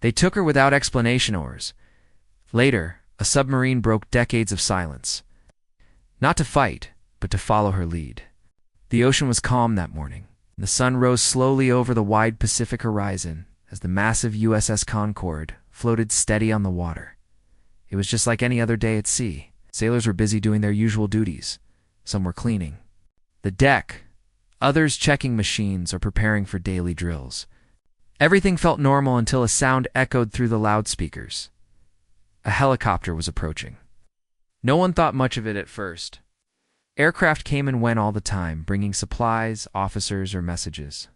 They took her without explanation hours. Later, a submarine broke decades of silence. Not to fight, but to follow her lead. The ocean was calm that morning. The sun rose slowly over the wide Pacific horizon as the massive USS Concord floated steady on the water. It was just like any other day at sea. Sailors were busy doing their usual duties. Some were cleaning the deck, others checking machines or preparing for daily drills. Everything felt normal until a sound echoed through the loudspeakers. A helicopter was approaching. No one thought much of it at first. Aircraft came and went all the time, bringing supplies, officers, or messages.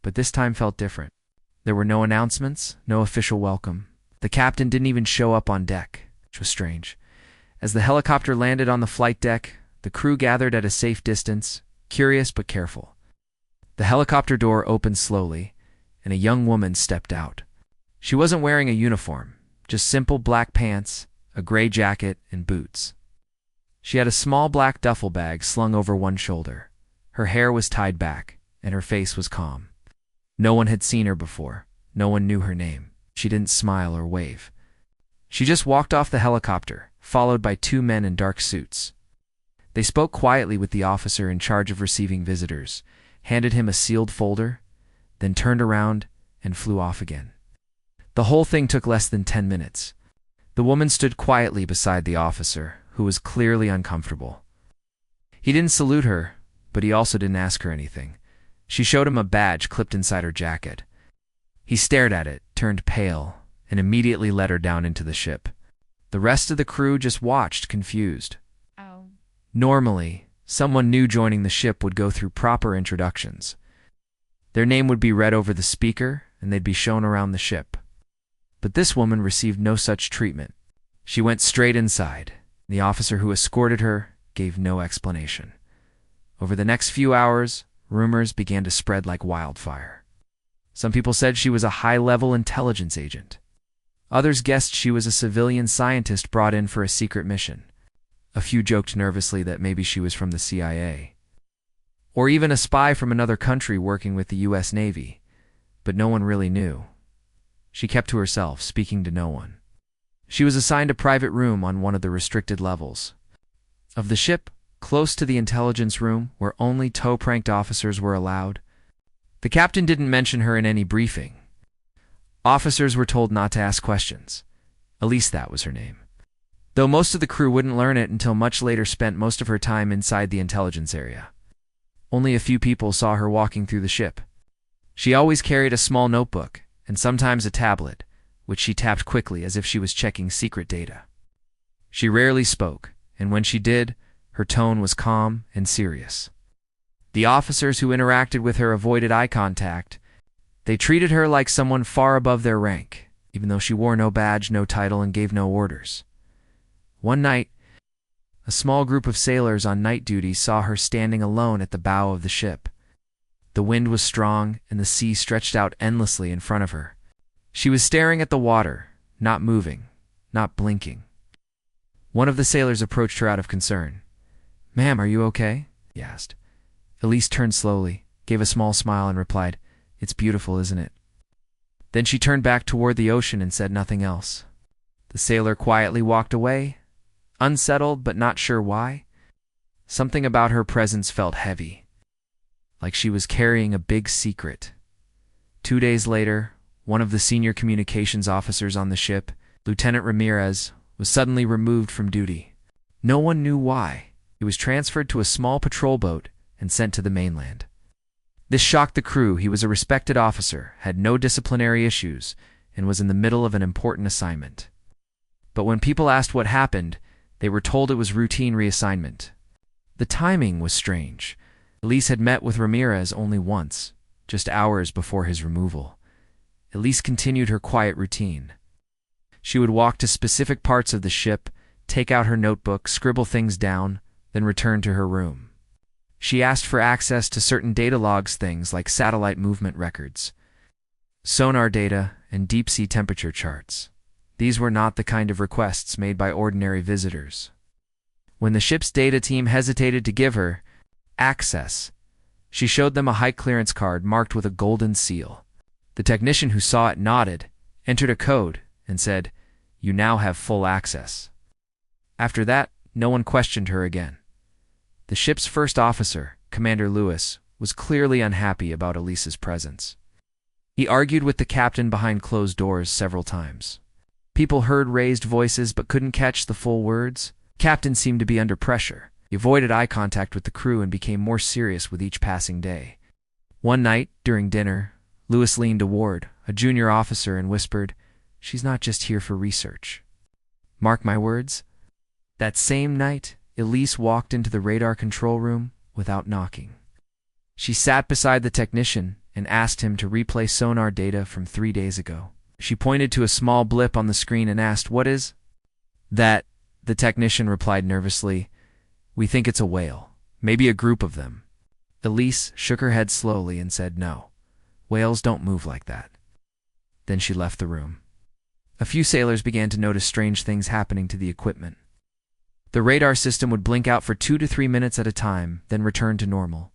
But this time felt different. There were no announcements, no official welcome. The captain didn't even show up on deck, which was strange. As the helicopter landed on the flight deck, the crew gathered at a safe distance, curious but careful. The helicopter door opened slowly, and a young woman stepped out. She wasn't wearing a uniform, just simple black pants, a gray jacket, and boots. She had a small black duffel bag slung over one shoulder. Her hair was tied back, and her face was calm. No one had seen her before. No one knew her name. She didn't smile or wave. She just walked off the helicopter, followed by two men in dark suits. They spoke quietly with the officer in charge of receiving visitors, handed him a sealed folder, then turned around and flew off again. The whole thing took less than 10 minutes. The woman stood quietly beside the officer, who was clearly uncomfortable. He didn't salute her, but he also didn't ask her anything. She showed him a badge clipped inside her jacket. He stared at it, turned pale, and immediately let her down into the ship. The rest of the crew just watched, confused. Normally, someone new joining the ship would go through proper introductions. Their name would be read over the speaker, and they'd be shown around the ship. But this woman received no such treatment. She went straight inside. The officer who escorted her gave no explanation. Over the next few hours, rumors began to spread like wildfire. Some people said she was a high-level intelligence agent. Others guessed she was a civilian scientist brought in for a secret mission. A few joked nervously that maybe she was from the CIA. Or even a spy from another country working with the U.S. Navy. But no one really knew. She kept to herself, speaking to no one. She was assigned a private room on one of the restricted levels of the ship, close to the intelligence room where only tow-pranked officers were allowed. The captain didn't mention her in any briefing. Officers were told not to ask questions. Elise, that was her name. Though most of the crew wouldn't learn it until much later, spent most of her time inside the intelligence area. Only a few people saw her walking through the ship. She always carried a small notebook, and sometimes a tablet, which she tapped quickly as if she was checking secret data. She rarely spoke, and when she did, her tone was calm and serious. The officers who interacted with her avoided eye contact. They treated her like someone far above their rank, even though she wore no badge, no title, and gave no orders. One night, a small group of sailors on night duty saw her standing alone at the bow of the ship. The wind was strong, and the sea stretched out endlessly in front of her. She was staring at the water, not moving, not blinking. One of the sailors approached her out of concern. "Ma'am, are you okay?" he asked. Elise turned slowly, gave a small smile, and replied, "It's beautiful, isn't it?" Then she turned back toward the ocean and said nothing else. The sailor quietly walked away, unsettled but not sure why. Something about her presence felt heavy, like she was carrying a big secret. 2 days later, one of the senior communications officers on the ship, Lieutenant Ramirez, was suddenly removed from duty. No one knew why. He was transferred to a small patrol boat and sent to the mainland. This shocked the crew. He was a respected officer, had no disciplinary issues, and was in the middle of an important assignment. But when people asked what happened, they were told it was routine reassignment. The timing was strange. Elise had met with Ramirez only once, just hours before his removal. Elise continued her quiet routine. She would walk to specific parts of the ship, take out her notebook, scribble things down, then return to her room. She asked for access to certain data logs, things like satellite movement records, sonar data, and deep-sea temperature charts. These were not the kind of requests made by ordinary visitors. When the ship's data team hesitated to give her access, she showed them a high-clearance card marked with a golden seal. The technician who saw it nodded entered a code, and said, "You now have full access." After that, no one questioned her again. The ship's first officer, Commander Lewis, was clearly unhappy about Elise's presence. He argued with the captain behind closed doors several times. People heard raised voices but couldn't catch the full words. Captain seemed to be under pressure. He avoided eye contact with the crew and became more serious with each passing day. One night, during dinner, Lewis leaned toward a junior officer and whispered, "She's not just here for research. Mark my words." That same night, Elise walked into the radar control room without knocking. She sat beside the technician and asked him to replay sonar data from 3 days ago. She pointed to a small blip on the screen and asked, "What is that?" The technician replied nervously, "We think it's a whale, maybe a group of them." Elise shook her head slowly and said, "No, whales don't move like that." Then she left the room. A few sailors began to notice strange things happening to the equipment. The radar system would blink out for 2 to 3 minutes at a time, then return to normal.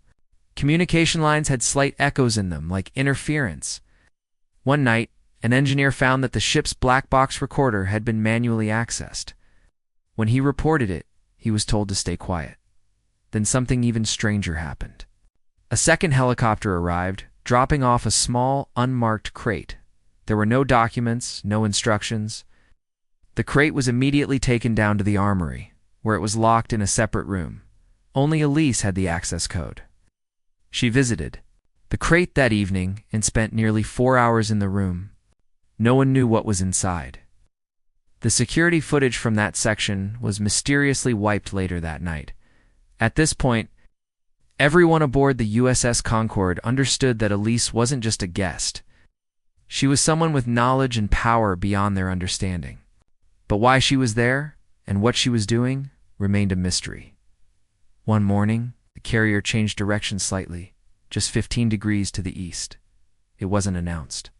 Communication lines had slight echoes in them, like interference. One night, an engineer found that the ship's black box recorder had been manually accessed. When he reported it, he was told to stay quiet. Then something even stranger happened. A second helicopter arrived, dropping off a small, unmarked crate. There were no documents, no instructions. The crate was immediately taken down to the armory, where it was locked in a separate room. Only Elise had the access code. She visited the crate that evening and spent nearly 4 hours in the room. No one knew what was inside. The security footage from that section was mysteriously wiped later that night. At this point, everyone aboard the USS Concord understood that Elise wasn't just a guest. She was someone with knowledge and power beyond their understanding. But why she was there and what she was doing remained a mystery. One morning, the carrier changed direction slightly, just 15 degrees to the east. It wasn't announced.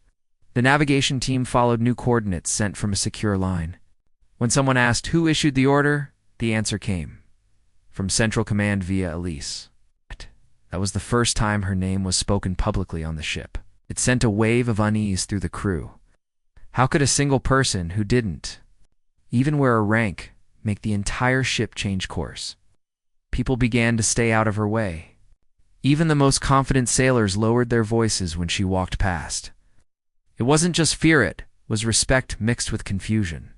The navigation team followed new coordinates sent from a secure line. When someone asked who issued the order, the answer came from Central Command via Elise. That was the first time her name was spoken publicly on the ship. It sent a wave of unease through the crew. How could a single person who didn't even wear a rank make the entire ship change course? People began to stay out of her way. Even the most confident sailors lowered their voices when she walked past. It wasn't just fear, it was respect mixed with confusion.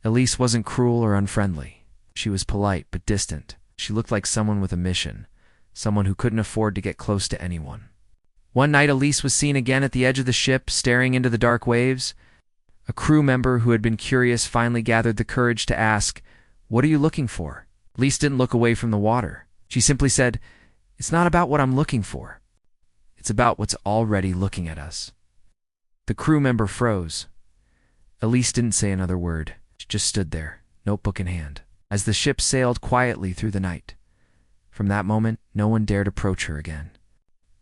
Elise wasn't cruel or unfriendly. She was polite but distant. She looked like someone with a mission, someone who couldn't afford to get close to anyone. One night Elise was seen again at the edge of the ship, staring into the dark waves. A crew member who had been curious finally gathered the courage to ask, "What are you looking for?" Elise didn't look away from the water. She simply said, "It's not about what I'm looking for. It's about what's already looking at us." The crew member froze. Elise didn't say another word. She just stood there, notebook in hand, as the ship sailed quietly through the night. From that moment, no one dared approach her again.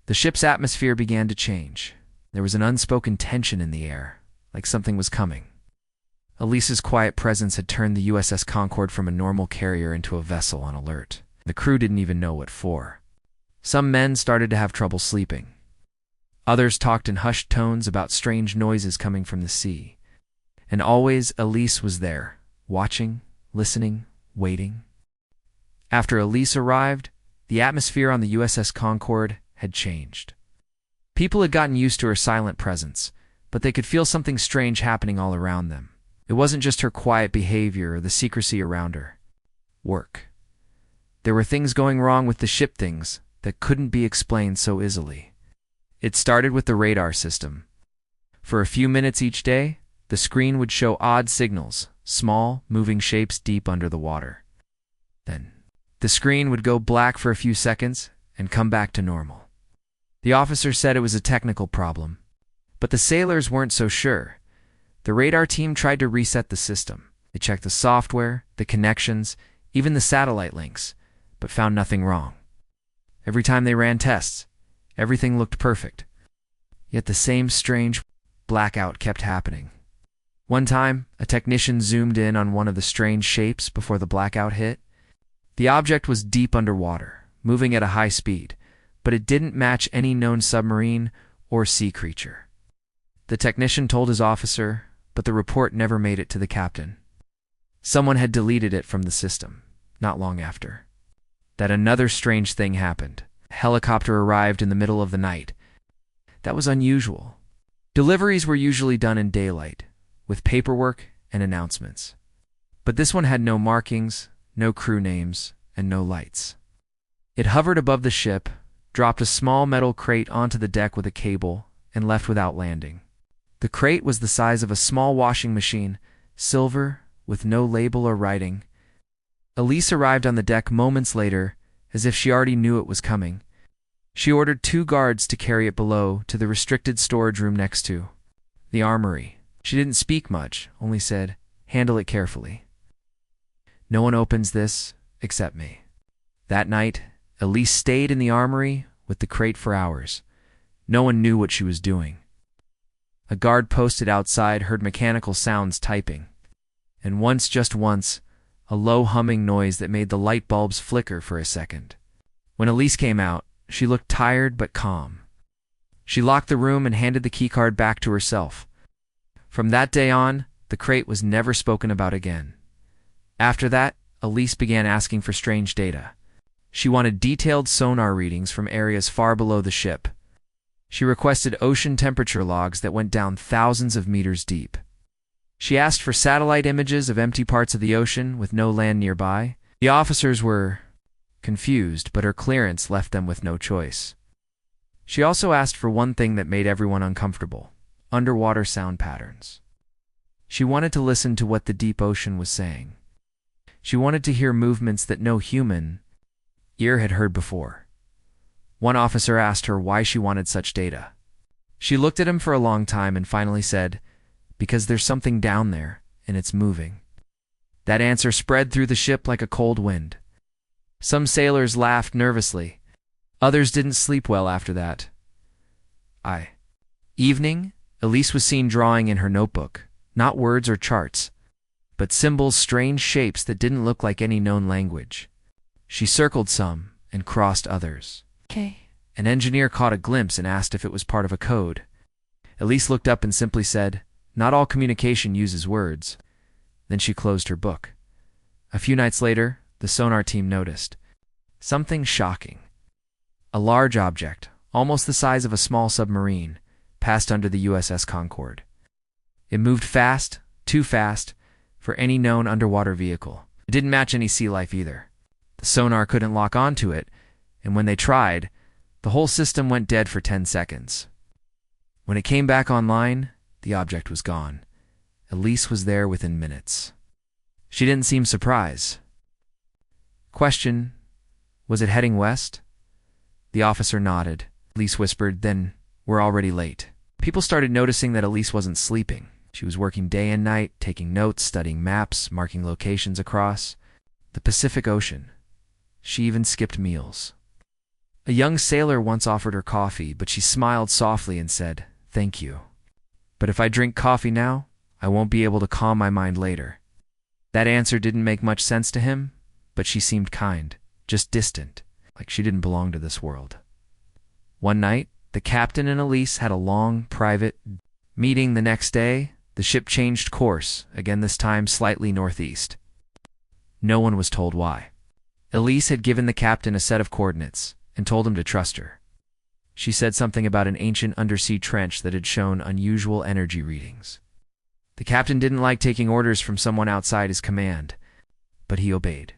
The ship's atmosphere began to change. There was an unspoken tension in the air, like something was coming. Elise's quiet presence had turned the USS Concord from a normal carrier into a vessel on alert. The crew didn't even know what for. Some men started to have trouble sleeping. Others talked in hushed tones about strange noises coming from the sea. And always Elise was there, watching, listening, waiting. After Elise arrived, the atmosphere on the USS Concord had changed. People had gotten used to her silent presence, but they could feel something strange happening all around them. It wasn't just her quiet behavior or the secrecy around her. Work. There were things going wrong with the ship, things that couldn't be explained so easily. It started with the radar system. For a few minutes each day, the screen would show odd signals, small, moving shapes deep under the water. Then, the screen would go black for a few seconds and come back to normal. The officer said it was a technical problem, but the sailors weren't so sure. The radar team tried to reset the system. They checked the software, the connections, even the satellite links, but found nothing wrong. Every time they ran tests, everything looked perfect. Yet the same strange blackout kept happening. One time, a technician zoomed in on one of the strange shapes before the blackout hit. The object was deep underwater, moving at a high speed, but it didn't match any known submarine or sea creature. The technician told his officer, but the report never made it to the captain. Someone had deleted it from the system, not long after. That another strange thing happened. A helicopter arrived in the middle of the night. That was unusual. Deliveries were usually done in daylight, with paperwork and announcements. But this one had no markings, no crew names, and no lights. It hovered above the ship, dropped a small metal crate onto the deck with a cable, and left without landing. The crate was the size of a small washing machine, silver, with no label or writing. Elise arrived on the deck moments later, as if she already knew it was coming. She ordered 2 guards to carry it below to the restricted storage room next to the armory. She didn't speak much, only said, "Handle it carefully. No one opens this except me." That night, Elise stayed in the armory with the crate for hours. No one knew what she was doing. A guard posted outside heard mechanical sounds typing, and once, just once, a low humming noise that made the light bulbs flicker for a second. When Elise came out, she looked tired but calm. She locked the room and handed the keycard back to herself. From that day on, the crate was never spoken about again. After that, Elise began asking for strange data. She wanted detailed sonar readings from areas far below the ship. She requested ocean temperature logs that went down thousands of meters deep. She asked for satellite images of empty parts of the ocean with no land nearby. The officers were confused, but her clearance left them with no choice. She also asked for one thing that made everyone uncomfortable: underwater sound patterns. She wanted to listen to what the deep ocean was saying. She wanted to hear movements that no human ear had heard before. One officer asked her why she wanted such data. She looked at him for a long time and finally said, "Because there's something down there, and it's moving." That answer spread through the ship like a cold wind. Some sailors laughed nervously. Others didn't sleep well after that. Evening, Elise was seen drawing in her notebook, not words or charts, but symbols, strange shapes that didn't look like any known language. She circled some and crossed others. Okay. An engineer caught a glimpse and asked if it was part of a code. Elise looked up and simply said, "Not all communication uses words." Then she closed her book. A few nights later, the sonar team noticed something shocking. A large object, almost the size of a small submarine, passed under the USS Concord. It moved fast, too fast, for any known underwater vehicle. It didn't match any sea life either. The sonar couldn't lock onto it, and when they tried, the whole system went dead for 10 seconds. When it came back online, the object was gone. Elise was there within minutes. She didn't seem surprised. Question: was it heading west? The officer nodded. Elise whispered, "Then we're already late." People started noticing that Elise wasn't sleeping. She was working day and night, taking notes, studying maps, marking locations across the Pacific Ocean. She even skipped meals. A young sailor once offered her coffee, but she smiled softly and said, "Thank you. But if I drink coffee now, I won't be able to calm my mind later." That answer didn't make much sense to him, but she seemed kind, just distant, like she didn't belong to this world. One night, the captain and Elise had a long, private meeting. The next day, the ship changed course, again this time slightly northeast. No one was told why. Elise had given the captain a set of coordinates and told him to trust her. She said something about an ancient undersea trench that had shown unusual energy readings. The captain didn't like taking orders from someone outside his command, but he obeyed.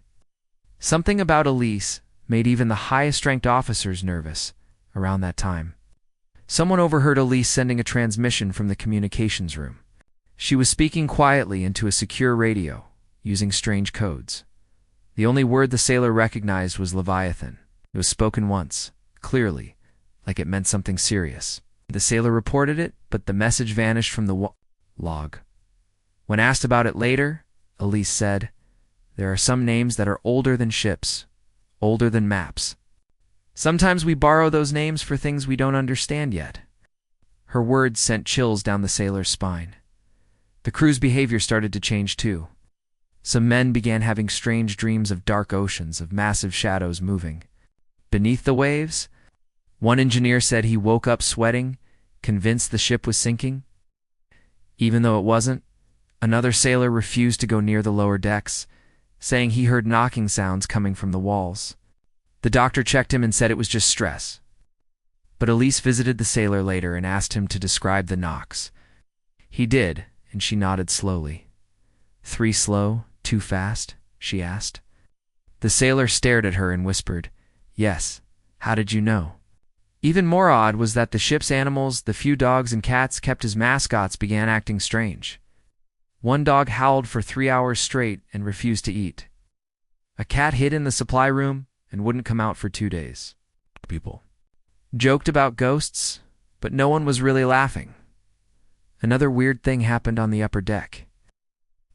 Something about Elise made even the highest-ranked officers nervous around that time. Someone overheard Elise sending a transmission from the communications room. She was speaking quietly into a secure radio, using strange codes. The only word the sailor recognized was Leviathan. It was spoken once, clearly, like it meant something serious. The sailor reported it, but the message vanished from the log. When asked about it later, Elise said, "There are some names that are older than ships, older than maps. Sometimes we borrow those names for things we don't understand yet." Her words sent chills down the sailor's spine. The crew's behavior started to change too. Some men began having strange dreams of dark oceans, of massive shadows moving beneath the waves. One engineer said he woke up sweating, convinced the ship was sinking. Even though it wasn't, another sailor refused to go near the lower decks, saying he heard knocking sounds coming from the walls. The doctor checked him and said it was just stress. But Elise visited the sailor later and asked him to describe the knocks. He did, and she nodded slowly. 3 slow, 2 fast? She asked. The sailor stared at her and whispered, "Yes. How did you know?" Even more odd was that the ship's animals, the few dogs and cats kept as mascots, began acting strange. One dog howled for 3 hours straight and refused to eat. A cat hid in the supply room and wouldn't come out for 2 days. People joked about ghosts, but no one was really laughing. Another weird thing happened on the upper deck.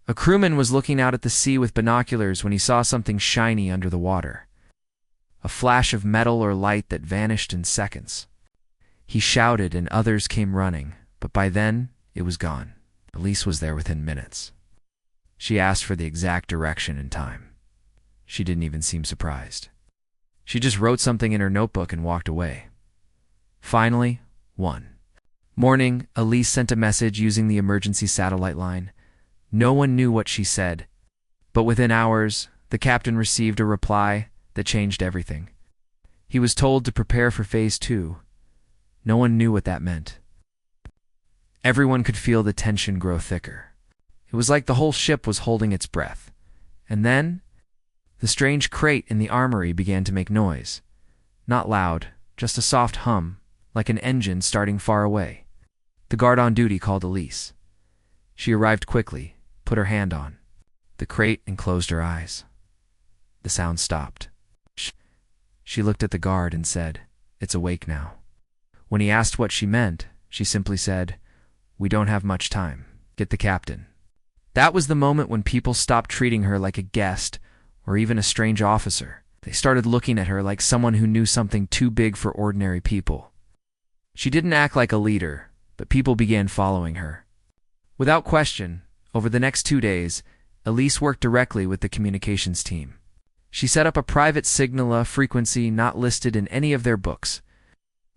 A crewman was looking out at the sea with binoculars when he saw something shiny under the water. A flash of metal or light that vanished in seconds. He shouted and others came running, but by then it was gone. Elise was there within minutes. She asked for the exact direction and time. She didn't even seem surprised. She just wrote something in her notebook and walked away. Finally, one morning, Elise sent a message using the emergency satellite line. No one knew what she said, but within hours, the captain received a reply that changed everything. He was told to prepare for Phase 2. No one knew what that meant. Everyone could feel the tension grow thicker. It was like the whole ship was holding its breath. And then, the strange crate in the armory began to make noise. Not loud, just a soft hum, like an engine starting far away. The guard on duty called Elise. She arrived quickly, put her hand on the crate, and closed her eyes. The sound stopped. She looked at the guard and said, "It's awake now." When he asked what she meant, she simply said, "We don't have much time. Get the captain." That was the moment when people stopped treating her like a guest or even a strange officer. They started looking at her like someone who knew something too big for ordinary people. She didn't act like a leader, but people began following her. Without question, over the next 2 days, Elise worked directly with the communications team. She set up a private signal frequency not listed in any of their books.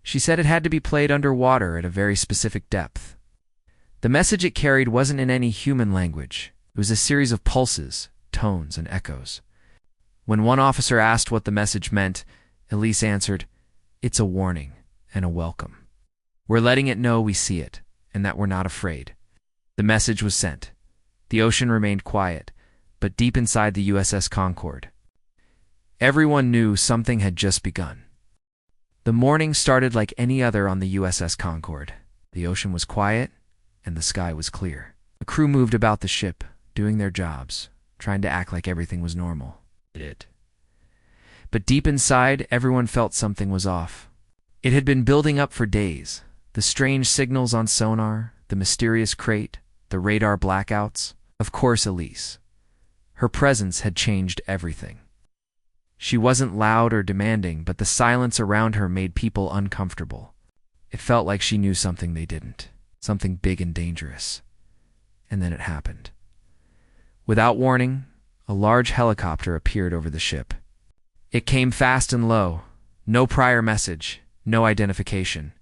She said it had to be played underwater at a very specific depth. The message it carried wasn't in any human language. It was a series of pulses, tones, and echoes. When one officer asked what the message meant, Elise answered, "It's a warning and a welcome. We're letting it know we see it, and that we're not afraid." The message was sent. The ocean remained quiet, but deep inside the USS Concord, everyone knew something had just begun. The morning started like any other on the USS Concord. The ocean was quiet, and the sky was clear. The crew moved about the ship, doing their jobs, trying to act like everything was normal. But deep inside, everyone felt something was off. It had been building up for days. The strange signals on sonar, the mysterious crate, the radar blackouts. Of course, Elise. Her presence had changed everything. She wasn't loud or demanding, but the silence around her made people uncomfortable. It felt like she knew something they didn't, something big and dangerous. And then it happened. Without warning, a large helicopter appeared over the ship. It came fast and low, no prior message, no identification.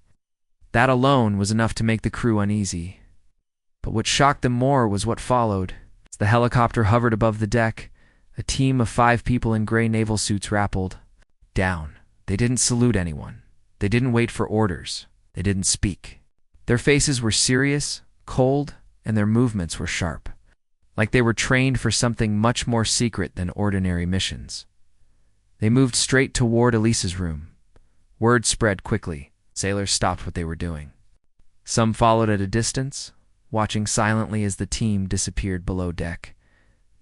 That alone was enough to make the crew uneasy. But what shocked them more was what followed. As the helicopter hovered above the deck, a team of 5 people in gray naval suits rappelled down. They didn't salute anyone. They didn't wait for orders. They didn't speak. Their faces were serious, cold, and their movements were sharp, like they were trained for something much more secret than ordinary missions. They moved straight toward Elise's room. Word spread quickly. Sailors stopped what they were doing. Some followed at a distance, watching silently as the team disappeared below deck.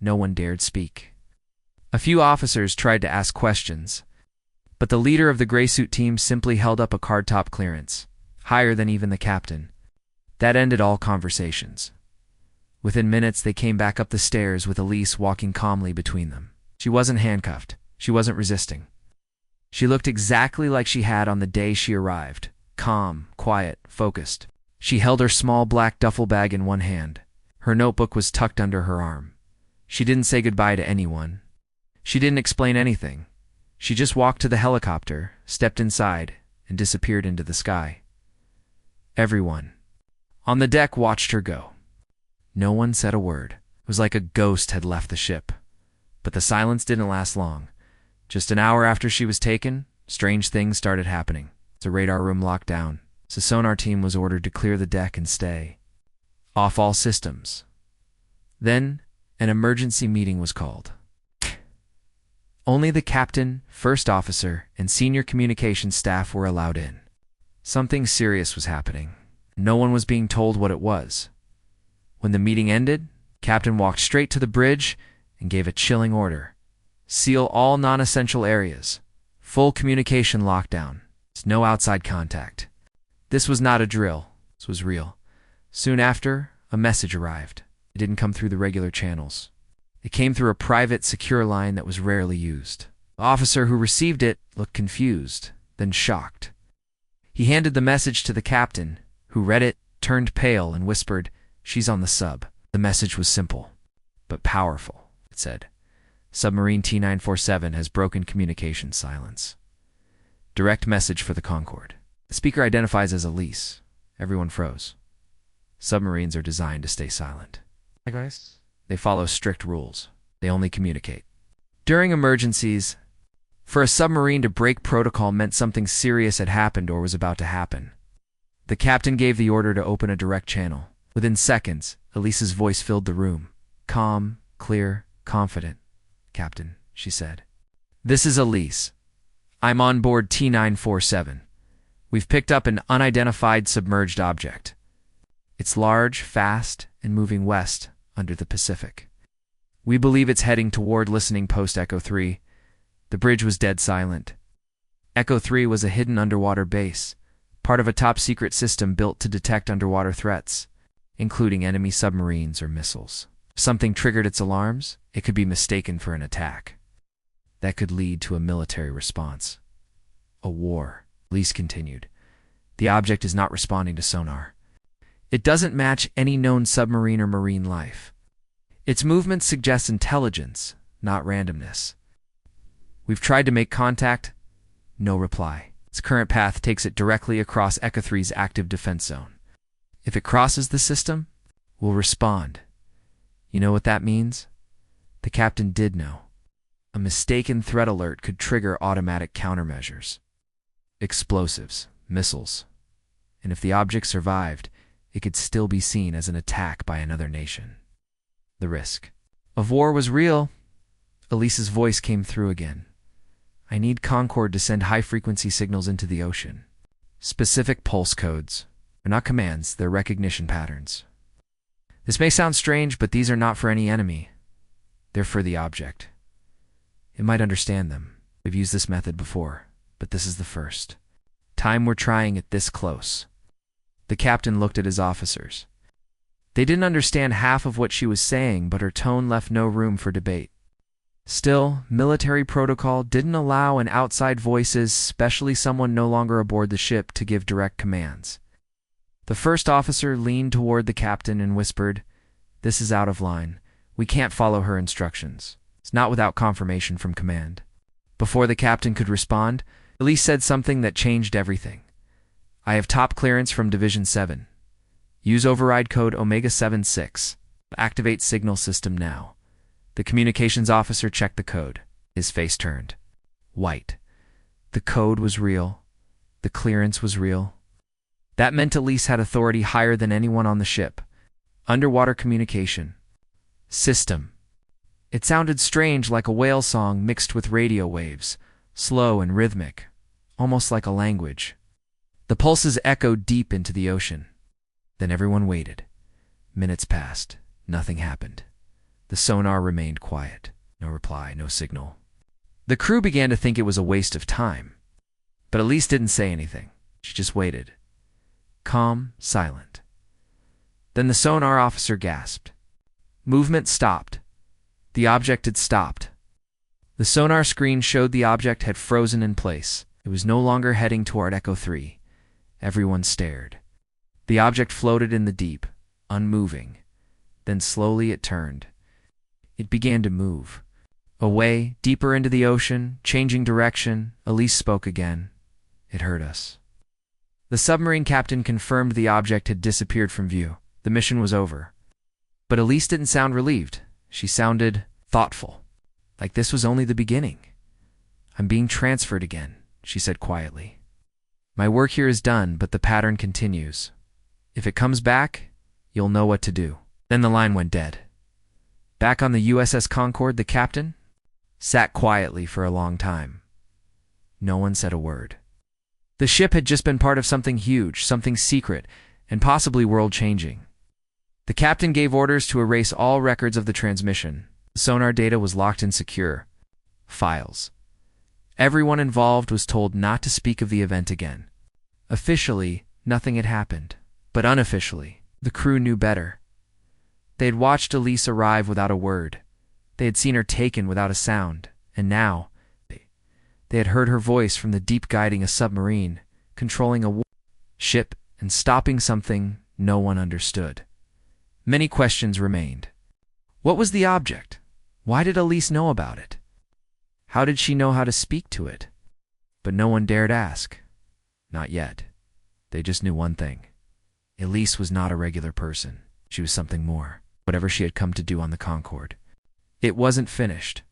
No one dared speak. A few officers tried to ask questions, but the leader of the gray suit team simply held up a card-top clearance, higher than even the captain. That ended all conversations. Within minutes, they came back up the stairs with Elise walking calmly between them. She wasn't handcuffed. She wasn't resisting. She looked exactly like she had on the day she arrived, calm, quiet, focused. She held her small black duffel bag in one hand. Her notebook was tucked under her arm. She didn't say goodbye to anyone. She didn't explain anything. She just walked to the helicopter, stepped inside, and disappeared into the sky. Everyone on the deck watched her go. No one said a word. It was like a ghost had left the ship. But the silence didn't last long. Just an hour after she was taken, strange things started happening. The radar room locked down. The sonar team was ordered to clear the deck and stay. Off all systems. Then, an emergency meeting was called. Only the captain, first officer, and senior communications staff were allowed in. Something serious was happening. No one was being told what it was. When the meeting ended, Captain walked straight to the bridge and gave a chilling order. Seal all non-essential areas. Full communication lockdown. No outside contact. This was not a drill. This was real. Soon after, a message arrived. It didn't come through the regular channels. It came through a private, secure line that was rarely used. The officer who received it looked confused, then shocked. He handed the message to the captain, who read it, turned pale, and whispered, "She's on the sub." The message was simple, but powerful. It said, "Submarine T-947 has broken communication silence. Direct message for the Concorde." The speaker identifies as Elise. Everyone froze. Submarines are designed to stay silent. Hi, guys. They follow strict rules. They only communicate. During emergencies, for a submarine to break protocol meant something serious had happened or was about to happen. The captain gave the order to open a direct channel. Within seconds, Elise's voice filled the room. Calm, clear, confident. "Captain," she said. "This is Elise. I'm on board T-947. We've picked up an unidentified submerged object. It's large, fast, and moving west under the Pacific. We believe it's heading toward listening post Echo 3. The bridge was dead silent. Echo 3 was a hidden underwater base, part of a top-secret system built to detect underwater threats, including enemy submarines or missiles. If something triggered its alarms, it could be mistaken for an attack. That could lead to a military response. A war." Elise continued. "The object is not responding to sonar. It doesn't match any known submarine or marine life. Its movements suggest intelligence, not randomness. We've tried to make contact. No reply. Its current path takes it directly across Echo 3's active defense zone. If it crosses the system, we'll respond. You know what that means?" The captain did know. A mistaken threat alert could trigger automatic countermeasures. Explosives, missiles. And if the object survived, it could still be seen as an attack by another nation. The risk of war was real. Elise's voice came through again. "I need Concorde to send high-frequency signals into the ocean. Specific pulse codes. They're not commands, they're recognition patterns. This may sound strange, but these are not for any enemy. They're for the object. It might understand them. We've used this method before, but this is the first time we're trying it this close." The captain looked at his officers. They didn't understand half of what she was saying, but her tone left no room for debate. Still, military protocol didn't allow an outside voices, especially someone no longer aboard the ship, to give direct commands. The first officer leaned toward the captain and whispered, "This is out of line. We can't follow her instructions. It's not without confirmation from command." Before the captain could respond, Elise said something that changed everything. "I have top clearance from Division 7. Use override code Omega-76. Activate signal system now." The communications officer checked the code. His face turned white. The code was real. The clearance was real. That meant Elise had authority higher than anyone on the ship. Underwater communication. System. It sounded strange, like a whale song mixed with radio waves, slow and rhythmic, almost like a language. The pulses echoed deep into the ocean. Then everyone waited. Minutes passed. Nothing happened. The sonar remained quiet. No reply, no signal. The crew began to think it was a waste of time. But Elise didn't say anything. She just waited. Calm, silent. Then the sonar officer gasped. Movement stopped. The object had stopped. The sonar screen showed the object had frozen in place. It was no longer heading toward Echo 3. Everyone stared. The object floated in the deep, unmoving. Then slowly it turned. It began to move. Away, deeper into the ocean, changing direction. Elise spoke again. "It hurt us." The submarine captain confirmed the object had disappeared from view. The mission was over. But Elise didn't sound relieved. She sounded thoughtful, like this was only the beginning. "I'm being transferred again," she said quietly. "My work here is done, but the pattern continues. If it comes back, you'll know what to do." Then the line went dead. Back on the USS Concord, the captain sat quietly for a long time. No one said a word. The ship had just been part of something huge, something secret, and possibly world-changing. The captain gave orders to erase all records of the transmission. The sonar data was locked in secure files. Everyone involved was told not to speak of the event again. Officially, nothing had happened, but unofficially, the crew knew better. They had watched Elise arrive without a word. They had seen her taken without a sound, and now they had heard her voice from the deep guiding a submarine, controlling a ship, and stopping something no one understood. Many questions remained. What was the object? Why did Elise know about it? How did she know how to speak to it? But no one dared ask. Not yet. They just knew one thing. Elise was not a regular person. She was something more, whatever she had come to do on the Concord. It wasn't finished,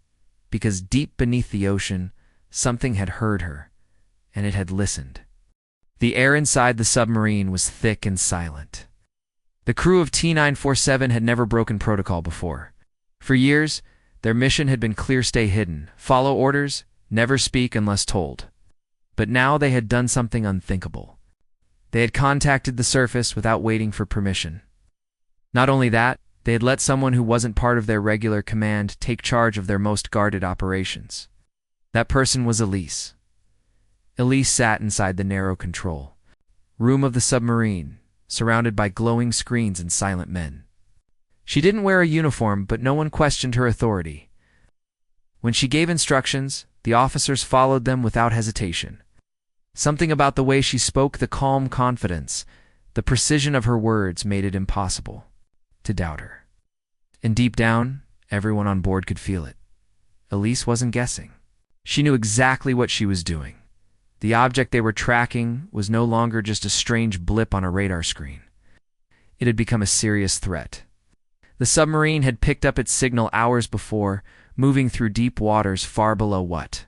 because deep beneath the ocean, something had heard her, and it had listened. The air inside the submarine was thick and silent. The crew of T-947 had never broken protocol before. For years, their mission had been clear: stay hidden, follow orders, never speak unless told. But now they had done something unthinkable. They had contacted the surface without waiting for permission. Not only that, they had let someone who wasn't part of their regular command take charge of their most guarded operations. That person was Elise. Elise sat inside the narrow control room of the submarine, surrounded by glowing screens and silent men. She didn't wear a uniform, but no one questioned her authority. When she gave instructions, the officers followed them without hesitation. Something about the way she spoke, the calm confidence, the precision of her words made it impossible to doubt her. And deep down, everyone on board could feel it. Elise wasn't guessing. She knew exactly what she was doing. The object they were tracking was no longer just a strange blip on a radar screen. It had become a serious threat. The submarine had picked up its signal hours before, moving through deep waters far below what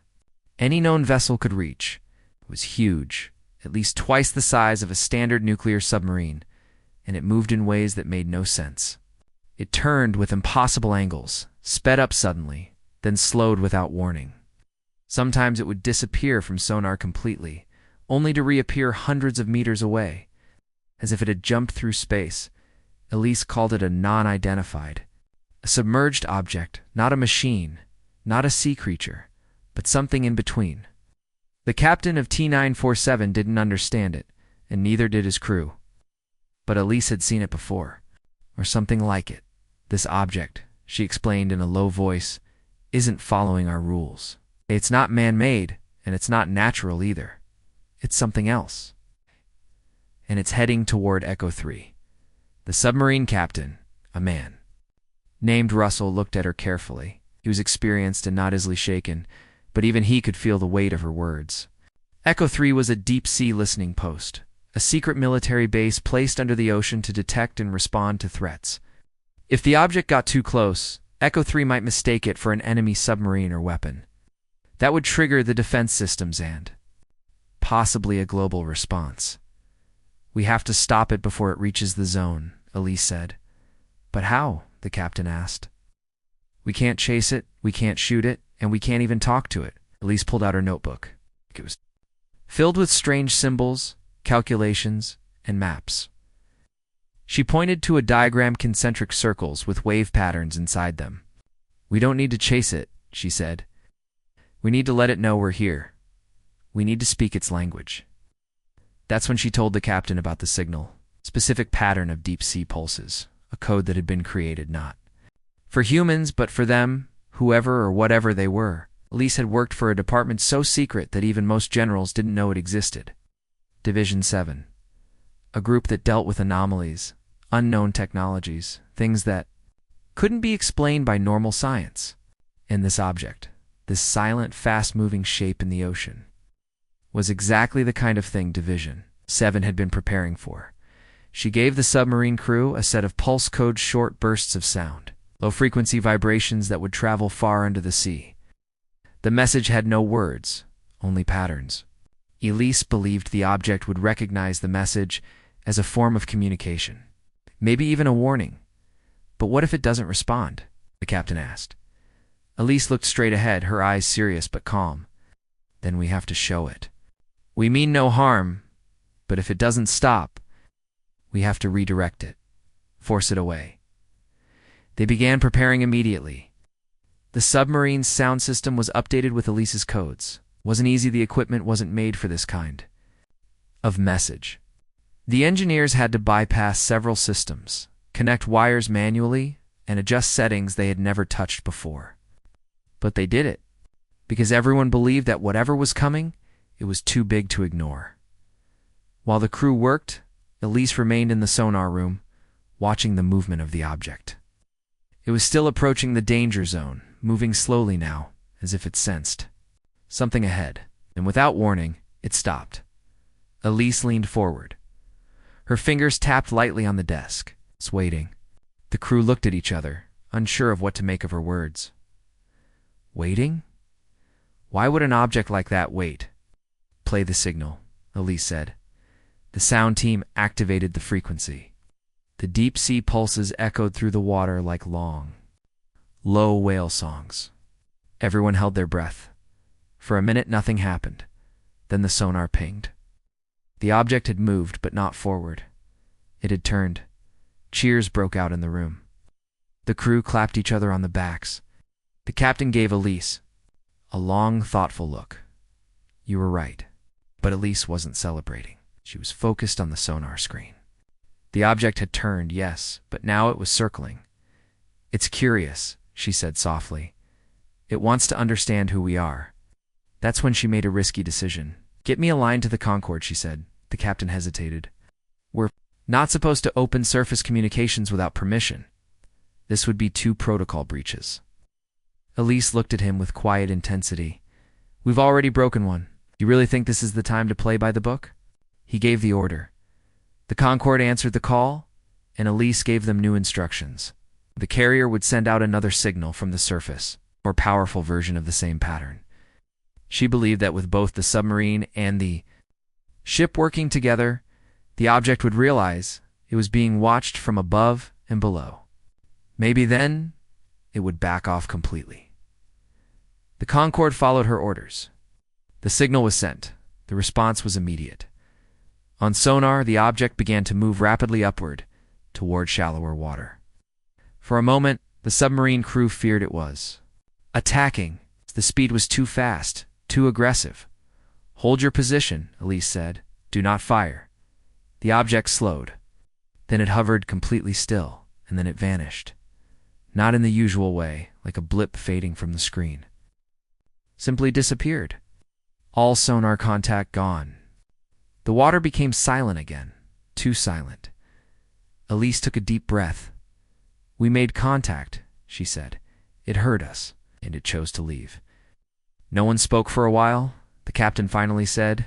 any known vessel could reach. It was huge, at least twice the size of a standard nuclear submarine, and it moved in ways that made no sense. It turned with impossible angles, sped up suddenly, then slowed without warning. Sometimes it would disappear from sonar completely, only to reappear hundreds of meters away, as if it had jumped through space. Elise called it a non-identified, a submerged object, not a machine, not a sea creature, but something in between. The captain of T-947 didn't understand it, and neither did his crew. But Elise had seen it before, or something like it. This object, she explained in a low voice, isn't following our rules. It's not man-made, and it's not natural either. It's something else. And it's heading toward Echo 3. The submarine captain, a man named Russell, looked at her carefully. He was experienced and not easily shaken, but even he could feel the weight of her words. Echo 3 was a deep-sea listening post, a secret military base placed under the ocean to detect and respond to threats. If the object got too close, Echo 3 might mistake it for an enemy submarine or weapon. That would trigger the defense systems and possibly a global response. "We have to stop it before it reaches the zone," Elise said. "But how?" the captain asked. "We can't chase it, we can't shoot it, and we can't even talk to it." Elise pulled out her notebook. It was filled with strange symbols, calculations, and maps. She pointed to a diagram, concentric circles with wave patterns inside them. "We don't need to chase it," she said. "We need to let it know we're here. We need to speak its language." That's when she told the captain about the signal, specific pattern of deep-sea pulses, a code that had been created not for humans, but for them, whoever or whatever they were. Elise had worked for a department so secret that even most generals didn't know it existed. Division 7, a group that dealt with anomalies, unknown technologies, things that couldn't be explained by normal science. And this object, this silent, fast-moving shape in the ocean, was exactly the kind of thing Division 7 had been preparing for. She gave the submarine crew a set of pulse code short bursts of sound, low-frequency vibrations that would travel far under the sea. The message had no words, only patterns. Elise believed the object would recognize the message as a form of communication, maybe even a warning. But what if it doesn't respond? The captain asked. Elise looked straight ahead, her eyes serious but calm. Then we have to show it. We mean no harm, but if it doesn't stop, we have to redirect it, force it away. They began preparing immediately. The submarine's sound system was updated with Elise's codes. Wasn't easy, the equipment wasn't made for this kind of message. The engineers had to bypass several systems, connect wires manually, and adjust settings they had never touched before. But they did it, because everyone believed that whatever was coming, it was too big to ignore. While the crew worked, Elise remained in the sonar room, watching the movement of the object. It was still approaching the danger zone, moving slowly now, as if it sensed something ahead, and without warning, it stopped. Elise leaned forward. Her fingers tapped lightly on the desk, waiting. The crew looked at each other, unsure of what to make of her words. Waiting? Why would an object like that wait? Play the signal, Elise said. The sound team activated the frequency. The deep-sea pulses echoed through the water like long, low whale songs. Everyone held their breath. For a minute, nothing happened. Then the sonar pinged. The object had moved, but not forward. It had turned. Cheers broke out in the room. The crew clapped each other on the backs. The captain gave Elise a long, thoughtful look. You were right. But Elise wasn't celebrating. She was focused on the sonar screen. The object had turned, yes, but now it was circling. It's curious, she said softly. It wants to understand who we are. That's when she made a risky decision. Get me a line to the Concorde, she said. The captain hesitated. We're not supposed to open surface communications without permission. This would be 2 protocol breaches. Elise looked at him with quiet intensity. We've already broken one. You really think this is the time to play by the book? He gave the order. The Concorde answered the call, and Elise gave them new instructions. The carrier would send out another signal from the surface, more powerful version of the same pattern. She believed that with both the submarine and the ship working together, the object would realize it was being watched from above and below. Maybe then it would back off completely. The Concorde followed her orders. The signal was sent. The response was immediate. On sonar, the object began to move rapidly upward toward shallower water. For a moment, the submarine crew feared it was attacking. The speed was too fast, too aggressive. Hold your position, Elise said. Do not fire. The object slowed. Then it hovered completely still, and then it vanished. Not in the usual way, like a blip fading from the screen. Simply disappeared. All sonar contact gone. The water became silent again, too silent. Elise took a deep breath. We made contact, she said. It heard us, and it chose to leave. No one spoke for a while. The captain finally said,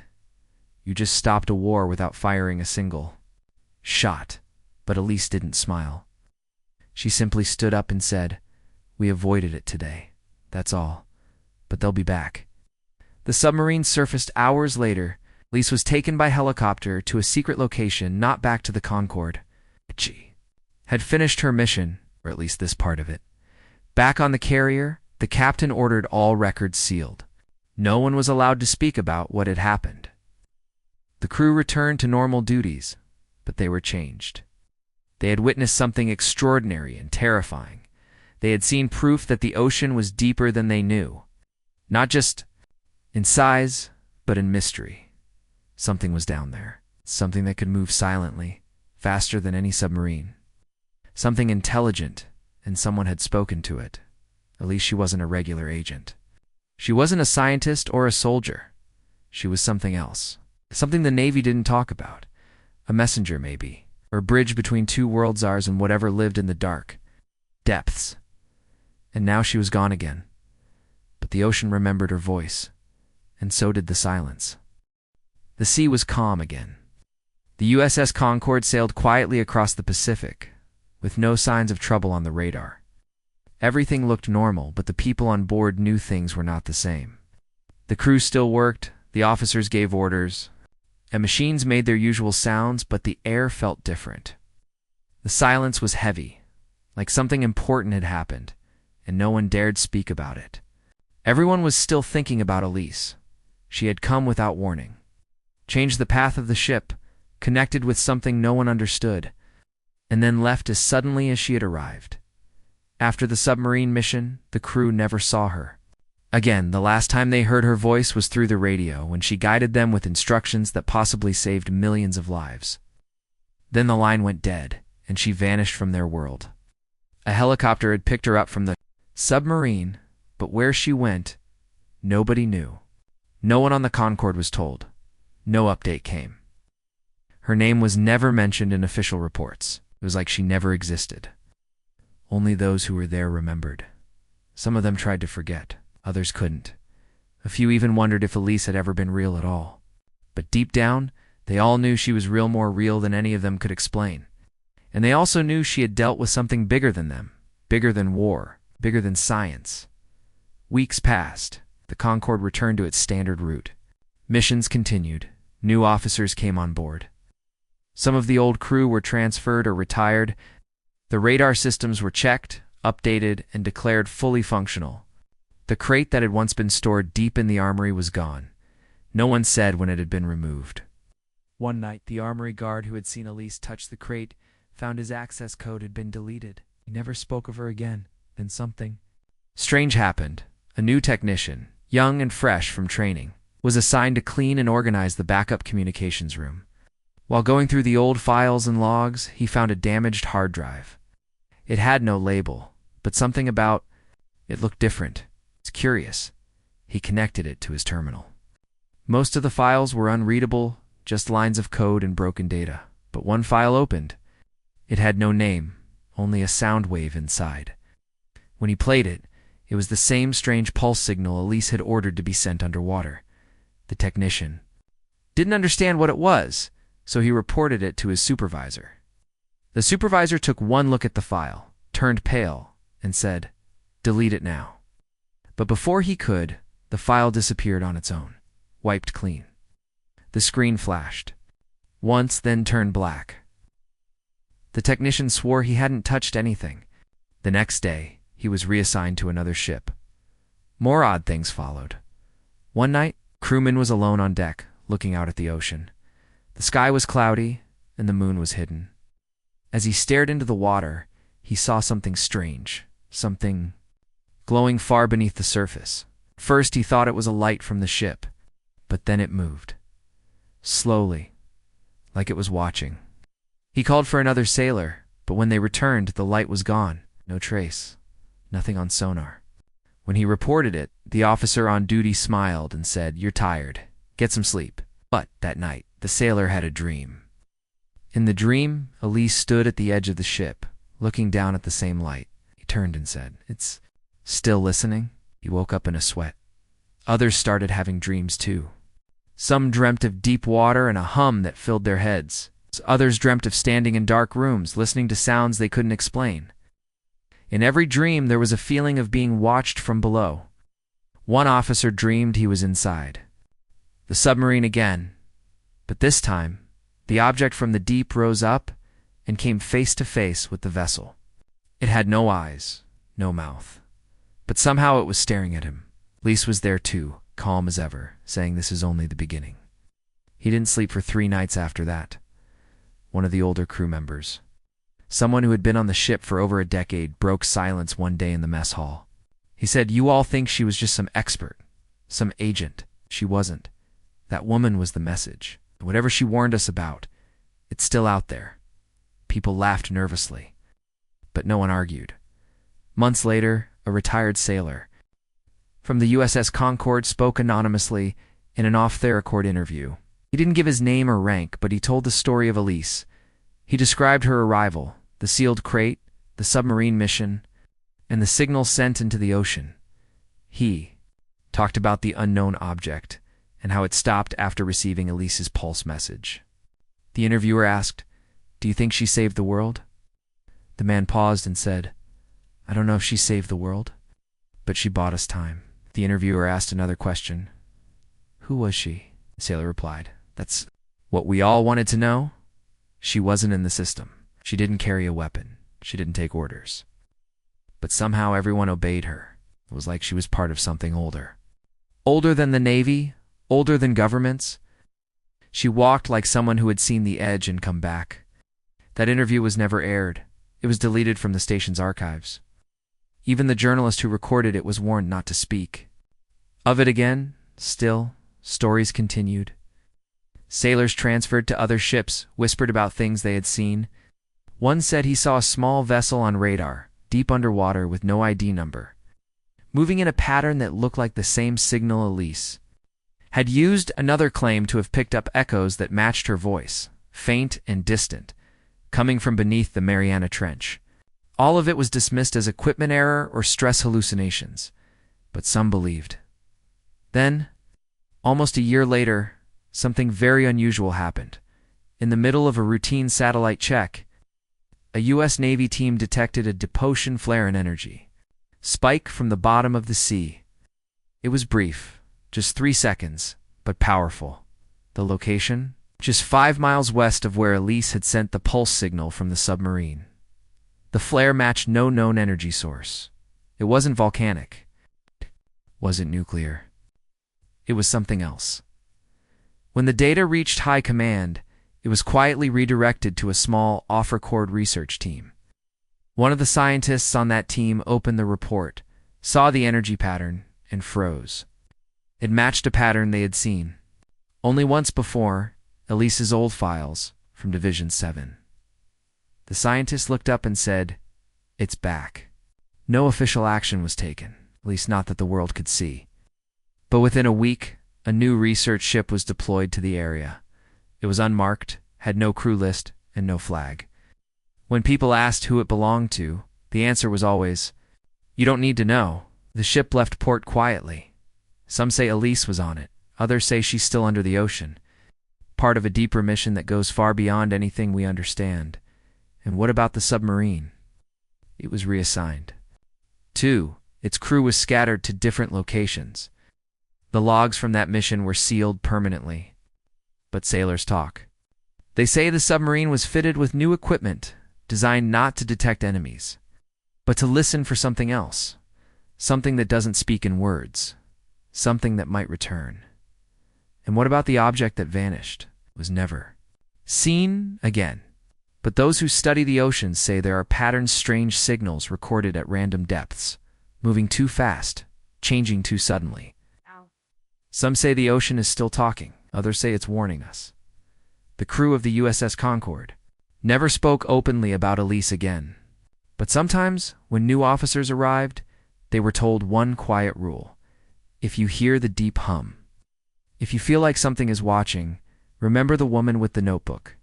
You just stopped a war without firing a single shot. But Elise didn't smile. She simply stood up and said, We avoided it today. That's all. But they'll be back. The submarine surfaced hours later. Elise was taken by helicopter to a secret location, not back to the Concorde. She had finished her mission, or at least this part of it. Back on the carrier, the captain ordered all records sealed. No one was allowed to speak about what had happened. The crew returned to normal duties, but they were changed. They had witnessed something extraordinary and terrifying. They had seen proof that the ocean was deeper than they knew. Not just in size, but in mystery. Something was down there. Something that could move silently, faster than any submarine. Something intelligent, and someone had spoken to it. At least she wasn't a regular agent. She wasn't a scientist or a soldier. She was something else. Something the Navy didn't talk about. A messenger, maybe. Or a bridge between 2 world czars and whatever lived in the dark depths. And now she was gone again. But the ocean remembered her voice, and so did the silence. The sea was calm again. The USS Concord sailed quietly across the Pacific, with no signs of trouble on the radar. Everything looked normal, but the people on board knew things were not the same. The crew still worked, the officers gave orders, and machines made their usual sounds, but the air felt different. The silence was heavy, like something important had happened, and no one dared speak about it. Everyone was still thinking about Elise. She had come without warning, changed the path of the ship, connected with something no one understood, and then left as suddenly as she had arrived. After the submarine mission, the crew never saw her. Again, the last time they heard her voice was through the radio when she guided them with instructions that possibly saved millions of lives. Then the line went dead, and she vanished from their world. A helicopter had picked her up from the submarine, but where she went, nobody knew. No one on the Concorde was told. No update came. Her name was never mentioned in official reports. It was like she never existed. Only those who were there remembered. Some of them tried to forget. Others couldn't. A few even wondered if Elise had ever been real at all. But deep down, they all knew she was real, more real than any of them could explain. And they also knew she had dealt with something bigger than them, bigger than war, bigger than science. Weeks passed. The Concorde returned to its standard route. Missions continued. New officers came on board. Some of the old crew were transferred or retired. The radar systems were checked, updated, and declared fully functional. The crate that had once been stored deep in the armory was gone. No one said when it had been removed. One night, the armory guard who had seen Elise touch the crate found his access code had been deleted. He never spoke of her again. Then something strange happened. A new technician, young and fresh from training, was assigned to clean and organize the backup communications room. While going through the old files and logs, he found a damaged hard drive. It had no label, but something about it looked different. It's curious. He connected it to his terminal. Most of the files were unreadable, just lines of code and broken data. But one file opened. It had no name, only a sound wave inside. When he played it, it was the same strange pulse signal Elise had ordered to be sent underwater. The technician didn't understand what it was, so he reported it to his supervisor. The supervisor took one look at the file, turned pale, and said, "Delete it now." But before he could, the file disappeared on its own, wiped clean. The screen flashed. Once, then turned black. The technician swore he hadn't touched anything. The next day, he was reassigned to another ship. More odd things followed. One night, crewman was alone on deck, looking out at the ocean. The sky was cloudy, and the moon was hidden. As he stared into the water, he saw something strange, something glowing far beneath the surface. First, he thought it was a light from the ship, but then it moved. Slowly, like it was watching. He called for another sailor, but when they returned, the light was gone. No trace. Nothing on sonar. When he reported it, the officer on duty smiled and said, "You're tired. Get some sleep." But that night, the sailor had a dream. In the dream, Elise stood at the edge of the ship, looking down at the same light. He turned and said, "It's still listening?" He woke up in a sweat. Others started having dreams too. Some dreamt of deep water and a hum that filled their heads. Others dreamt of standing in dark rooms, listening to sounds they couldn't explain. In every dream, there was a feeling of being watched from below. One officer dreamed he was inside the submarine again, but this time, the object from the deep rose up and came face to face with the vessel. It had no eyes, no mouth, but somehow it was staring at him. Elise was there too, calm as ever, saying this is only the beginning. He didn't sleep for 3 nights after that. One of the older crew members, someone who had been on the ship for over a decade, broke silence one day in the mess hall. He said, "You all think she was just some expert, some agent. She wasn't. That woman was the message. Whatever she warned us about, it's still out there." People laughed nervously, but no one argued. Months later, a retired sailor from the USS Concord spoke anonymously in an off-the-record interview. He didn't give his name or rank, but he told the story of Elise. He described her arrival, the sealed crate, the submarine mission, and the signal sent into the ocean. He talked about the unknown object and how it stopped after receiving Elise's pulse message. The interviewer asked, "Do you think she saved the world?" The man paused and said, "I don't know if she saved the world, but she bought us time." The interviewer asked another question. "Who was she?" The sailor replied, "That's what we all wanted to know. She wasn't in the system. She didn't carry a weapon. She didn't take orders. But somehow everyone obeyed her. It was like she was part of something older. Older than the Navy, older than governments. She walked like someone who had seen the edge and come back." That interview was never aired. It was deleted from the station's archives. Even the journalist who recorded it was warned not to speak. Of it again, still, stories continued. Sailors transferred to other ships whispered about things they had seen. One said he saw a small vessel on radar, deep underwater with no ID number, moving in a pattern that looked like the same signal Elise had used. Another claimed to have picked up echoes that matched her voice, faint and distant, coming from beneath the Mariana Trench. All of it was dismissed as equipment error or stress hallucinations, but some believed. Then, almost a year later, something very unusual happened. In the middle of a routine satellite check, a U.S. Navy team detected a depletion flare in energy spike from the bottom of the sea. It was brief, just 3 seconds, but powerful. The location? Just 5 miles west of where Elise had sent the pulse signal from the submarine. The flare matched no known energy source. It wasn't volcanic. It wasn't nuclear. It was something else. When the data reached high command, it was quietly redirected to a small off-record research team. One of the scientists on that team opened the report, saw the energy pattern, and froze. It matched a pattern they had seen only once before, Elise's old files from Division 7. The scientist looked up and said, "It's back." No official action was taken, at least not that the world could see. But within a week, a new research ship was deployed to the area. It was unmarked, had no crew list, and no flag. When people asked who it belonged to, the answer was always, "You don't need to know." The ship left port quietly. Some say Elise was on it. Others say she's still under the ocean, part of a deeper mission that goes far beyond anything we understand. And what about the submarine? It was reassigned. 2. Its crew was scattered to different locations. The logs from that mission were sealed permanently. But sailors talk. They say the submarine was fitted with new equipment, designed not to detect enemies, but to listen for something else, something that doesn't speak in words, something that might return. And what about the object that vanished? It was never seen again. But those who study the oceans say there are patterned strange signals recorded at random depths, moving too fast, changing too suddenly. Some say the ocean is still talking. Others say it's warning us. The crew of the USS Concord never spoke openly about Elise again. But sometimes, when new officers arrived, they were told one quiet rule. If you hear the deep hum, if you feel like something is watching, remember the woman with the notebook.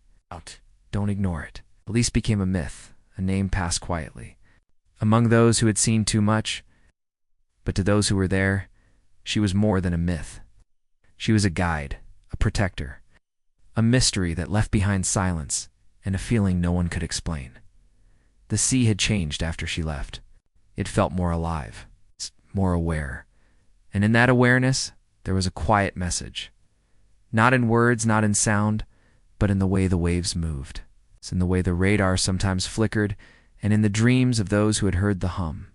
Don't ignore it. Elise became a myth, a name passed quietly among those who had seen too much. But to those who were there, she was more than a myth. She was a guide, a protector, a mystery that left behind silence and a feeling no one could explain. The sea had changed after she left. It felt more alive, more aware. And in that awareness, there was a quiet message. Not in words, not in sound, but in the way the waves moved. It's in the way the radar sometimes flickered, and in the dreams of those who had heard the hum.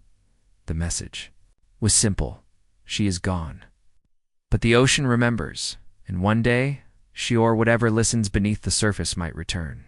The message was simple. She is gone. But the ocean remembers, and one day, she or whatever listens beneath the surface might return.